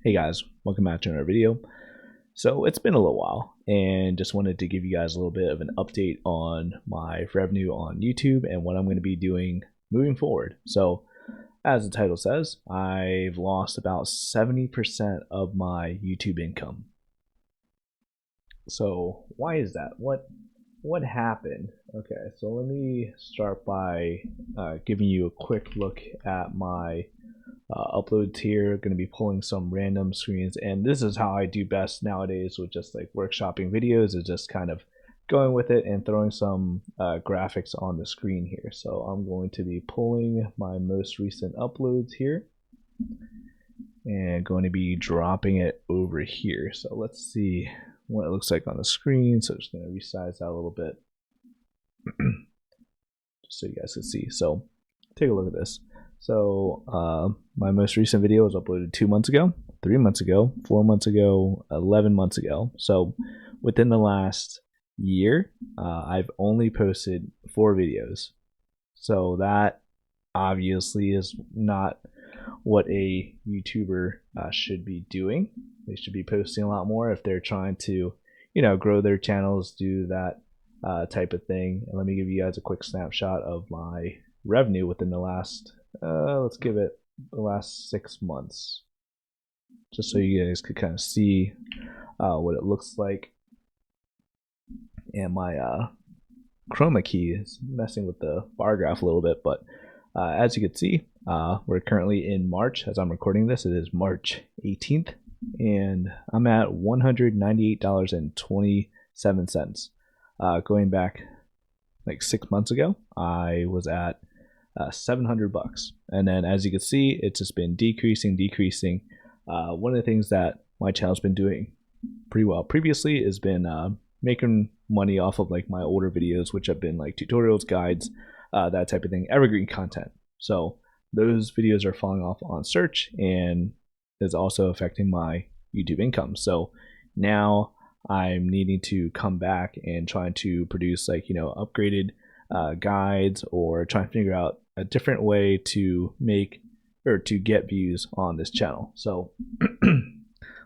Hey guys, welcome back to another video. So it's been a little while and just wanted to give you guys a little bit of an update on my revenue on YouTube and what I'm going to be doing moving forward. So as the title says, I've lost about 70% of my YouTube income. So why is that? What happened? Okay, so let me start by giving you a quick look at my uploads here. Going to be pulling some random screens, and this is how I do best nowadays with just like workshopping videos, is just kind of going with it and throwing some graphics on the screen here. So I'm going to be pulling my most recent uploads here and going to be dropping it over here. So let's see what it looks like on the screen. So just going to resize that a little bit just so you guys can see. So take a look at this. So my most recent video was uploaded 2 months ago, 3 months ago, 4 months ago, 11 months ago. So within the last year, I've only posted 4 videos. So that obviously is not what a YouTuber should be doing. They should be posting a lot more if they're trying to, grow their channels, do that type of thing. And let me give you guys a quick snapshot of my revenue within the last let's give it the last 6 months, just so you guys could kind of see what it looks like. And my chroma key is messing with the bar graph a little bit, but as you can see, we're currently in March. As I'm recording this, it is March 18th, and I'm at $198.27. Going back like 6 months ago, I was at $700, and then as you can see, it's just been decreasing. One of the things that my channel's been doing pretty well previously has been making money off of like my older videos, which have been like tutorials, guides, that type of thing, evergreen content. So those videos are falling off on search and is also affecting my YouTube income. So now I'm needing to come back and trying to produce like upgraded guides, or trying to figure out a different way to make or to get views on this channel. So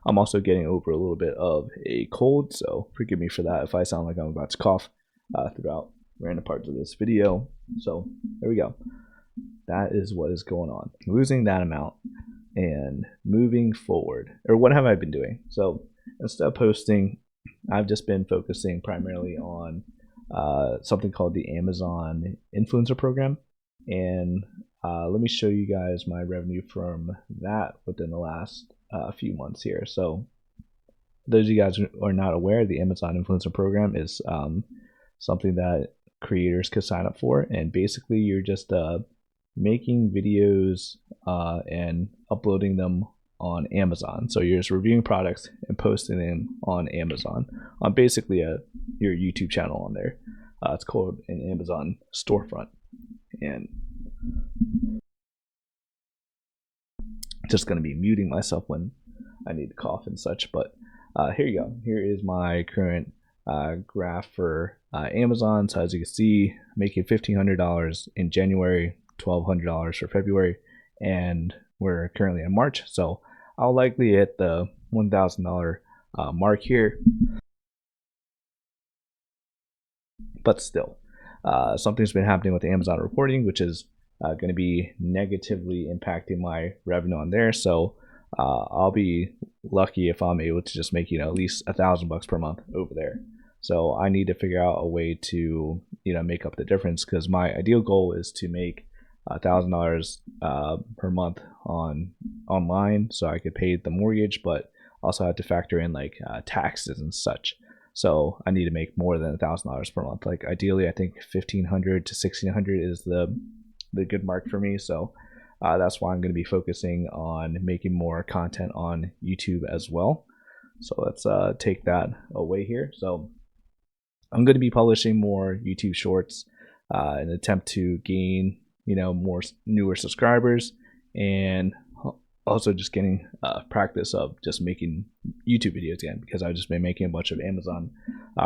I'm also getting over a little bit of a cold, so forgive me for that if I sound like I'm about to cough throughout random parts of this video. So there we go. That is what is going on. Losing that amount and moving forward. Or what have I been doing? So instead of posting, I've just been focusing primarily on something called the Amazon Influencer Program. And let me show you guys my revenue from that within the last few months here. So those of you guys who are not aware, the Amazon Influencer Program is something that creators could sign up for, and basically you're just making videos and uploading them on Amazon. So you're just reviewing products and posting them on Amazon on basically your YouTube channel on there. It's called an Amazon storefront, and just going to be muting myself when I need to cough and such. But here you go. Here is my current graph for Amazon. So as you can see, making $1,500 in January, $1,200 for February, and we're currently in March. So I'll likely hit the $1,000 mark here. But still, something's been happening with Amazon reporting, which is going to be negatively impacting my revenue on there. So I'll be lucky if I'm able to just make at least $1,000 per month over there. So I need to figure out a way to make up the difference, because my ideal goal is to make $1,000 per month online, so I could pay the mortgage, but also have to factor in like taxes and such. So I need to make more than $1,000 per month. Like ideally, I think $1,500 to $1,600 is the good mark for me. So that's why I'm going to be focusing on making more content on YouTube as well. So let's take that away here. So I'm going to be publishing more YouTube shorts in an attempt to gain more newer subscribers, and also just getting practice of just making YouTube videos again, because I've just been making a bunch of Amazon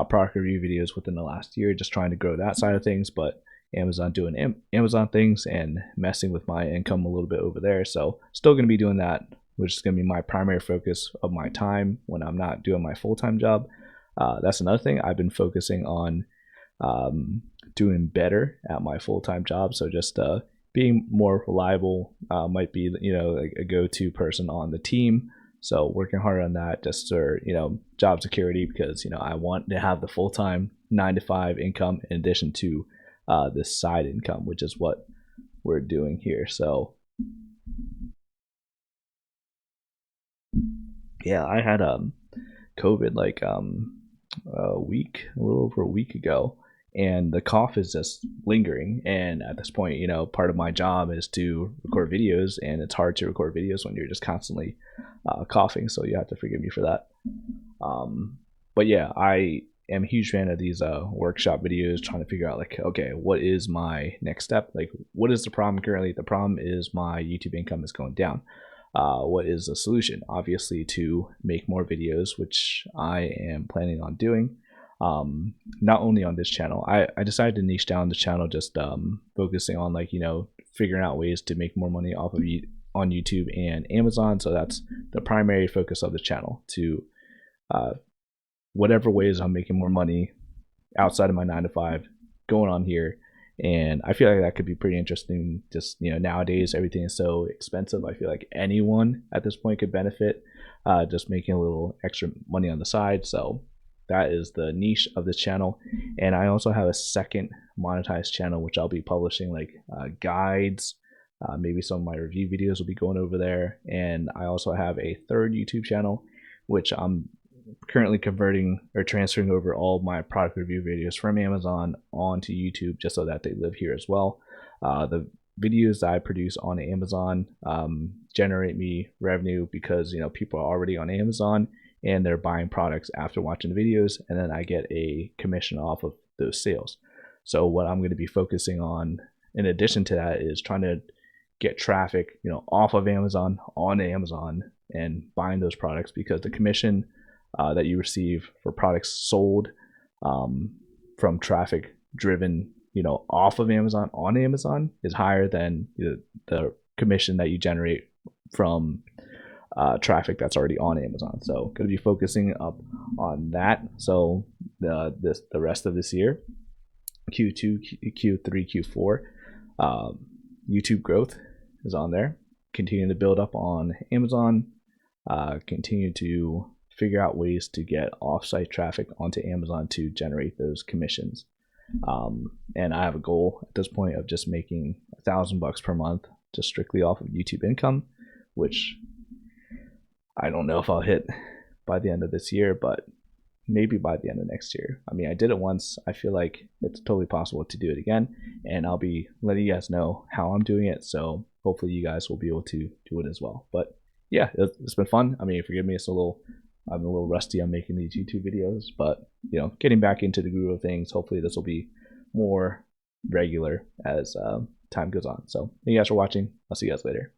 product review videos within the last year, just trying to grow that side of things. But Amazon doing Amazon things and messing with my income a little bit over there. So still going to be doing that which is going to be my primary focus of my time when I'm not doing my full-time job. That's another thing. I've been focusing on doing better at my full-time job. So just being more reliable might be, like a go-to person on the team. So working hard on that just for, job security, because, I want to have the full-time 9 to 5 income in addition to this side income, which is what we're doing here. So yeah, I had COVID like a little over a week ago, and the cough is just lingering. And at this point, part of my job is to record videos, and it's hard to record videos when you're just constantly coughing. So you have to forgive me for that. But yeah, I am a huge fan of these workshop videos, trying to figure out like, okay, what is my next step? Like, what is the problem currently? The problem is my YouTube income is going down. What is the solution? Obviously, to make more videos, which I am planning on doing. Not only on this channel, I decided to niche down the channel, just focusing on like, figuring out ways to make more money off of on YouTube and Amazon. So that's the primary focus of the channel, to whatever ways I'm making more money outside of my 9 to 5 going on here. And I feel like that could be pretty interesting. Just, nowadays everything is so expensive. I feel like anyone at this point could benefit just making a little extra money on the side. So that is the niche of this channel. And I also have a second monetized channel, which I'll be publishing like guides. Maybe some of my review videos will be going over there. And I also have a third YouTube channel, which I'm currently converting or transferring over all of my product review videos from Amazon onto YouTube, just so that they live here as well. The videos that I produce on Amazon generate me revenue, because people are already on Amazon and they're buying products after watching the videos, and then I get a commission off of those sales. So what I'm going to be focusing on in addition to that is trying to get traffic, off of Amazon on Amazon and buying those products, because the commission that you receive for products sold from traffic driven, off of Amazon on Amazon is higher than the commission that you generate from traffic that's already on Amazon. So going to be focusing up on that. So the rest of this year, Q2, Q3, Q4, YouTube growth is on there. Continuing to build up on Amazon. Continue to figure out ways to get offsite traffic onto Amazon to generate those commissions. And I have a goal at this point of just making $1,000 per month just strictly off of YouTube income, which I don't know if I'll hit by the end of this year, but maybe by the end of next year. I mean, I did it once. I feel like it's totally possible to do it again, and I'll be letting you guys know how I'm doing it. So hopefully you guys will be able to do it as well. But yeah, it's been fun. I mean, forgive me, I'm a little rusty on making these YouTube videos, but getting back into the groove of things. Hopefully this will be more regular as time goes on. So thank you guys for watching. I'll see you guys later.